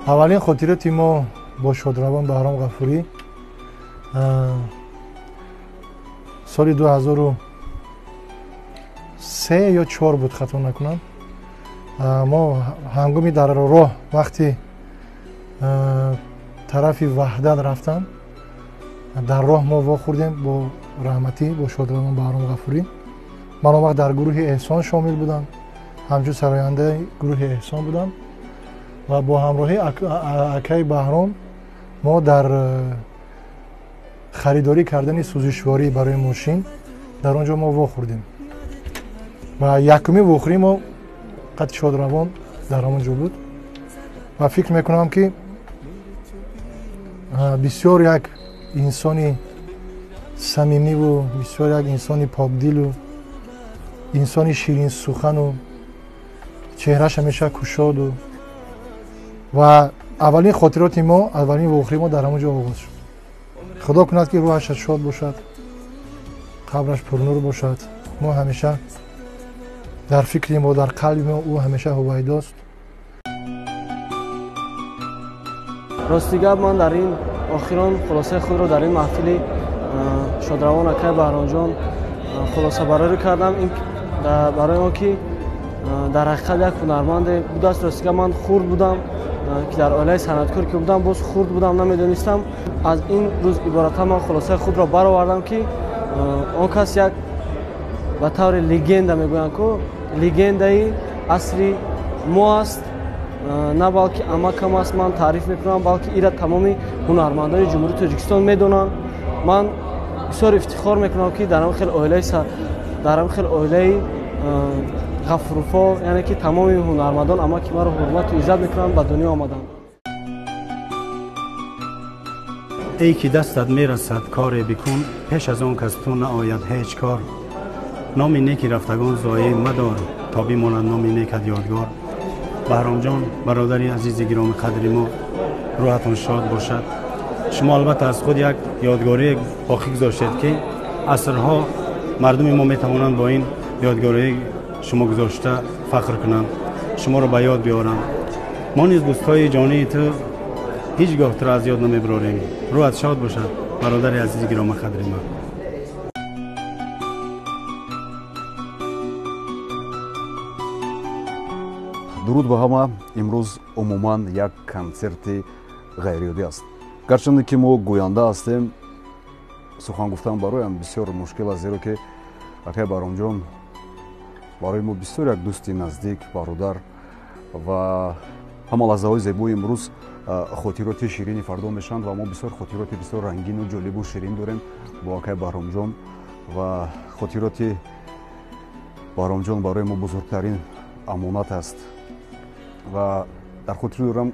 аввалин хотироти мо бо шодравон Баҳром Ғафурӣ соли 2003 ё 4 буд, хато накунам. мо ҳангоми дар роҳ вақти тарафи ваҳдат рафтам, дар роҳ мо вохӯрдем бо раҳматӣ, бо шодравон Баҳром Ғафурӣ. ман он вақт дар гурӯҳи эҳсон шомил будам, ҳамчун сарояндаи гурӯҳи эҳсон будам ва бо ҳамроҳии акаи Баҳром мо дар харидорӣ кардани сӯзишворӣ барои мошин дар он ҷо мо вохӯрдем ва якумин вохӯрии мо қадди шодравон дар ҳамон ҷо буд ва фикр мекунам ки бисёр як инсони самимиву бисёр як инсони покдилу инсони ширинсухану чеҳраш ҳамеша кушоду ва аввалин хотироти мо, аввалин вохӯрии мо дар ҳамон ҷо оғоз шуд. худо кунад ки рӯҳашаш шод бошад, қабраш пурнур бошад. мо ҳамеша дар фикри мо, дар қалби мо ӯ ҳамеша ҳувайдост. рости гап, ман дар ин охирон хулосаи худро дар ин маҳфили шодравон акай Баҳромҷон хулосабарорӣ кардам, барои он ки дар ҳақиқат як ҳунарманде будааст. рости гап, ман хурд будам ки дар оилаи санъаткор ки будам, боз хурд будам, намедонистам. аз ин рӯз иборатан ман хулосаи худро баровардам ки он кас як ба таври легенда мегӯянд ку легендаи асри мо аст, на балки амакам аст. ман таъриф мекунам, балки ира тамоми ҳунармандони ҷумҳурии Тоҷикистон медонанд. ман бисёр ифтихор мекунам ки дар ҳамин хел оилаи ғафуруфо, яъне ки тамоми ҳунармандон амаки маро ҳурмату иззат мекунанд, ба дунё омаданд. ای که دستت میرسد کار بکن، پیش از آن که از تو نآید هیچ کار. نام نیکی رفتگان ضایع مدار، تا بماند نام نیکت یادگار. بهرام جان، برادری عزیز گرامی قدری ما، روحتان شاد باشد. شما البته از خود یک یادگاری باقی گذاشتید که عصرها مردم ما میتوانند با این یادگاری شما گذاشته فخر کنند، شما را به یاد بیارند. ما نیز دوستای جانی تو هیچگاه تو را از یاد نمیبراریم. روحت شاد باشد برادر عزیز گرامی قدری ما. дуруд ба ҳама. имрӯз умуман як консерти ғайриёдӣ аст. гарчанде ки мо гӯянда ҳастем, сухан гуфтан бароям бисёр мушкил аст, зеро ки акай Баҳромҷон барои мо бисёр як дӯсти наздик, бародар ва ҳама лаҳзаҳои зебои имрӯз хотироти ширини фардо мешаванд ва мо бисёр хотироти бисёр рангину ҷолибу ширин дорем бо акай Баҳромҷон ва хотироти Баҳромҷон барои мо бузургтарин амонат аст. ва дар хотир дорам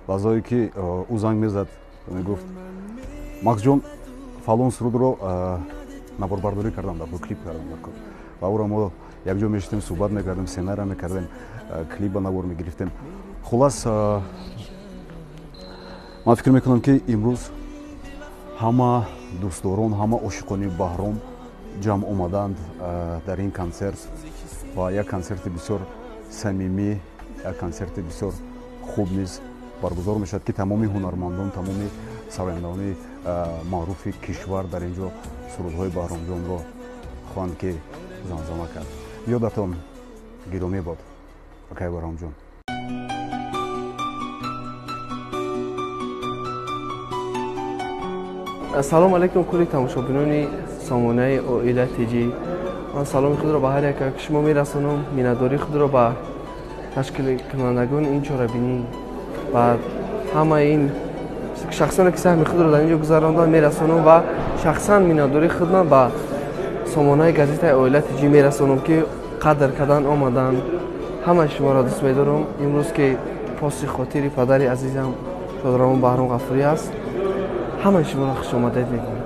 лаҳзае ки ӯ занг мезад, мегуфт максҷон фалон сурудро наборбардорӣ кардам, дар клип кардам ва ӯро мо якҷо мешитем, суҳбат мекардем, сценария мекардем, клипа набор мегирифтем. хулас ман фикр мекунам ки имрӯз ҳама дӯстдорон, ҳама ошиқони Баҳром ҷамъ омаданд дар ин консерт ва як консерти бисёр самимӣ, як консерти бисёр хуб низ баргузор мешавад ки тамоми ҳунармандон, тамоми сарояндагони маъруфи кишвар дар ин ҷо сурудҳои Баҳромҷонро хоҳанд ки замзама кард. ёдатон гиромӣ бод акай Баҳромҷон. ассалому алайкум кули тамошобинони сомонаи оила тиҷӣ. ман саломи худро ба ҳар яке шумо мерасонам, миннатдории худро ба ташкилкунандагони ин чорабинӣ ва ҳамаи ин шахсоне ки саҳми худро дар ин ҷо гузаронданд мерасонам ва шахсан миннатдории худам ба сомонаи газетаи оила тиҷӣ мерасонам ки қадр кардан омаданд. ҳамаи шуморо дӯст медорам. имрӯз ки поси хотири падари азизам шодравон Баҳром Ғафурӣ аст, ҳамаи шуморо хушомадед мегӯям.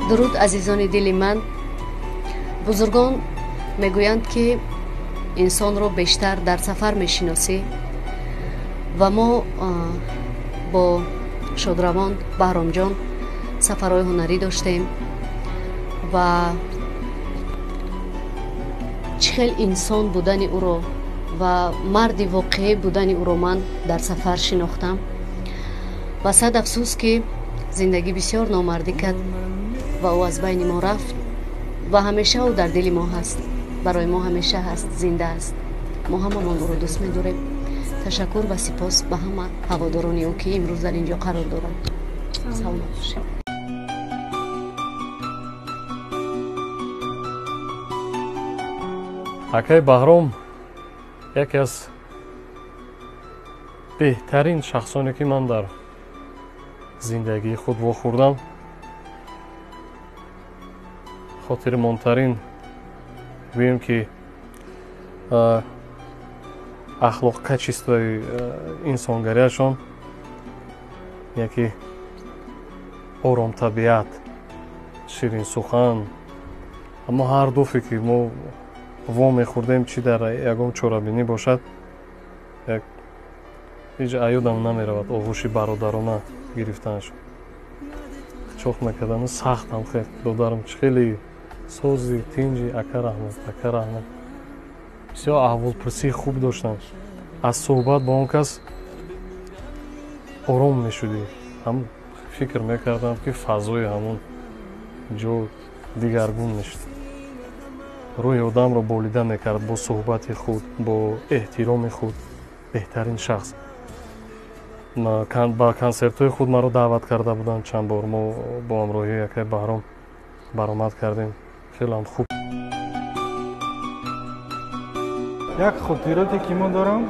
дуруд азизони дили ман. бузургон мегӯянд ки инсонро бештар дар сафар мешиносӣ ва мо бо шодравон Баҳромҷон сафарҳои ҳунарӣ доштем ва چه خیل انسان بودن او رو و مرد واقعی بودن او رو من در سفر شناختم و صد افسوس که زندگی بسیار نامردی کرد و او از بین ما رفت و همیشه او در دل ما هست، برای ما همیشه هست، زنده است. ما همه او رو دوست می‌داریم. تشکر و سپاس به همه هوادارانی او که امروز در اینجا قرار دارند. سلام باشید. акай баҳром яке аз беҳтарин шахсоне ки ман дар зиндагии худ вохӯрдам. хотиримонтарин гӯем ки ахлоқ качествои инсонгарияшон яке оромтабиат, ширинсухан, аммо ҳар дуфе ки мо вомехӯрдем чи дар ягон чорабинӣ бошад, ҳеҷ аёдам намеравад оғӯши бародарона гирифтанашон. чоқ накардану сахтам хел додарам чи хеле сози тинҷи ака раҳмат бисёр аҳволпурсии хуб доштанд. аз суҳбат ба он кас ором мешудӣ. ҳам фикр мекардам ки фазои ҳамон ҷо дигаргун мешуд. рӯҳи одамро болида мекард бо суҳбати худ, бо эҳтироми худ. беҳтарин шахс. ба консертҳои худ маро даъват карда буданд чанд бор. мо бо ҳамроҳии якай баҳром баромад кардем. хелам хуб. як хотироте ки мо дорам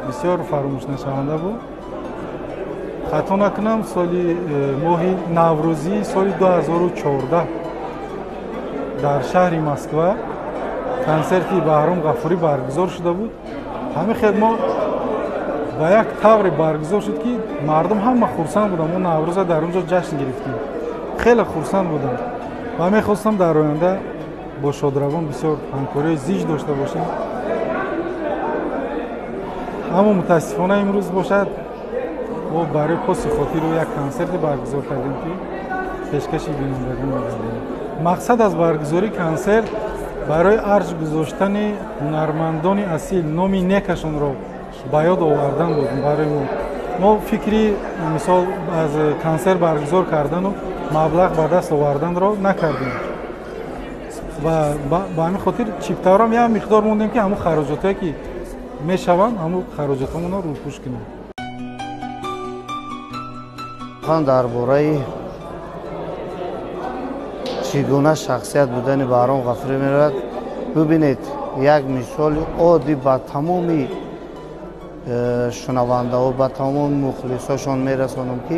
бисёр фаромӯшнашаванда буд. хато накунам соли моҳи наврӯзии соли 2014 дар шаҳри Москва консерти Баҳром Ғафурӣ баргузор шуда буд. ҳамин мо ба як тавре баргузор шуд ки мардум ҳама хурсанд буданд. мо наврӯза дар он ҷо ҷашн гирифтем. хеле хурсанд будам ва мехостам дар оянда бо шодравон бисёр ҳамкории зич дошта бошем. аммо мутаассифона имрӯз бошад мо барои поси хотиру як консерте баргузор кардем ки пешкаши бинандагон мекардем. мақсад аз баргузории консерт барои арҷ гузоштани ҳунармандони асил номи некашонро ба ёд овардан буд. барои мо фикри мисол аз консерт баргузор кардану маблағ ба даст оварданро накардем. ва ба ҳамин хотир чиптаврам як миқдор мондем ки ҳамун хароҷотое ки мешаванд ҳамун хароҷотамонро рӯпӯш кунем. дар бораи чӣ гуна шахсият будани Баҳром Ғафурӣ меравад, бубинед як мисоли оддӣ ба тамоми шунавандаҳо, ба тамоми мухлисошон мерасонам ки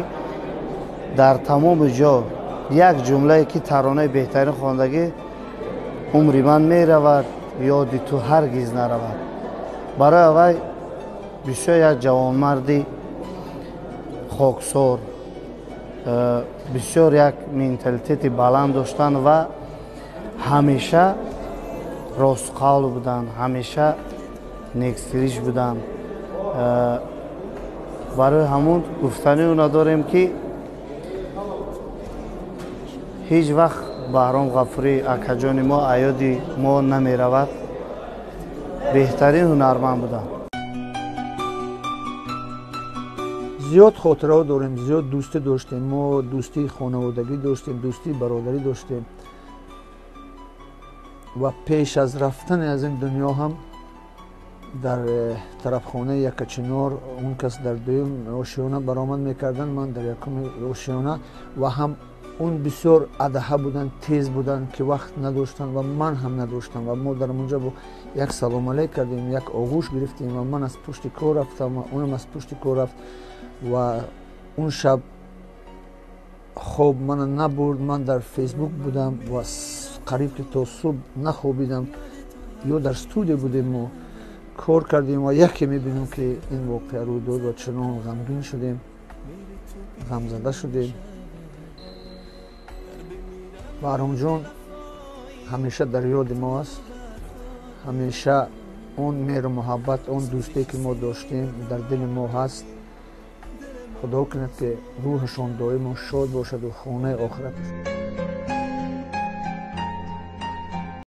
дар тамоми ҷо як ҷумлае ки таронаи беҳтарин хондагӣ умри ман меравад, ёди ту ҳаргиз наравад. барои вай бисёр як ҷавонмарди хоксор, бисёр як менталитети баланд доштанд ва ҳамеша ростқавл буданд, ҳамеша нексириш буданд. барои ҳамун гуфтани ӯ надорем ки ҳеҷ вақт Баҳром Ғафурӣ акаҷони мо аёди мо намеравад. беҳтарин ҳунарманд буданд. зиёд хотираҳо дорем, зиёд дӯстӣ доштем. мо дӯстии хонаводагӣ доштем, дӯстии бародарӣ доштем ва пеш аз рафтане аз ин дунё ҳам дар тарафхонаи Якачинор он кас дар дуюм ошиёна баромад мекарданд, ман дар якуми ошиёна ва ҳам он бисёр адаҳа буданд, тез буданд ки вақт надоштанд ва ман ҳам надоштам ва мо дар онҷа бо як салом алейк кардем, як оғӯш гирифтем ва ман аз пушти кор рафтам ва онам аз пушти кор рафт ва он шаб хоб мана набурд. ман дар фейсбук будам ва қариб ки то субҳ нахобидам. ё дар студия будем, мо кор кардем ва яке мебинем ки ин воқеа рӯй дод ва чунон ғамгин шудем, ғамзада шудем. Баҳромҷон ҳамеша дар ёди мо аст. ҳамеша он меҳру муҳаббат, он дӯстие ки мо доштем дар дили мо ҳаст. худо кунад ки рӯҳашон доимо шод бошаду хонаи охират